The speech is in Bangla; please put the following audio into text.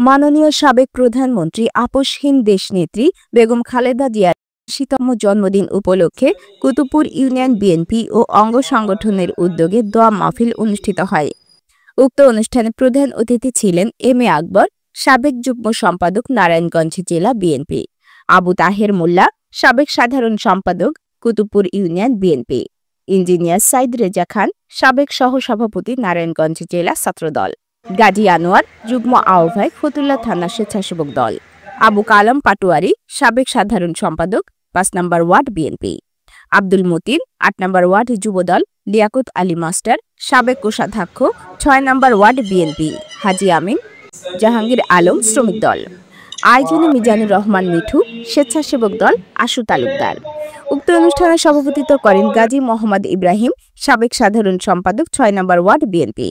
মাননীয় সাবেক প্রধানমন্ত্রী আপসহীন দেশনেত্রী বেগম খালেদা জিয়ার ৮০তম জন্মদিন উপলক্ষে কুতুবপুর ইউনিয়ন বিএনপি ও অঙ্গ সংগঠনের উদ্যোগে দোয়া মাহফিল অনুষ্ঠিত হয়। উক্ত অনুষ্ঠানে প্রধান অতিথি ছিলেন এম এ আকবর, সাবেক যুগ্ম সম্পাদক, নারায়ণগঞ্জ জেলা বিএনপি; আবু তাহের মোল্লা, সাবেক সাধারণ সম্পাদক, Kutubpur union BNP; engineer Saeed Reza Khan, সাবেক সহসভাপতি, নারায়ণগঞ্জ জেলা ছাত্রদল; গাজী আনোয়ার, যুগ্ম আহ্বায়ক, ফতুল্লা থানা স্বেচ্ছাসেবক দল; আবু কালাম পাটোয়ারি, সাবেক সাধারণ সম্পাদক, ৫ নম্বর ওয়ার্ড বিএনপি; আব্দুল মতিন, ৮ নম্বর ওয়ার্ড যুবদল; লিয়াকত আলী মাস্টার, সাবেক কোষাধ্যক্ষ, ৬ নম্বর ওয়ার্ড বিএনপি; হাজী আমিন, জাহাঙ্গীর আলম, শ্রমিক দল; আয়োজনে মিজানুর রহমান মিঠু, স্বেচ্ছাসেবক দল, আশু তালুকদার। উক্ত অনুষ্ঠানে সভাপতিত্ব করেন গাজী মোহাম্মদ ইব্রাহিম, সাবেক সাধারণ সম্পাদক, ৬ নম্বর ওয়ার্ড বিএনপি।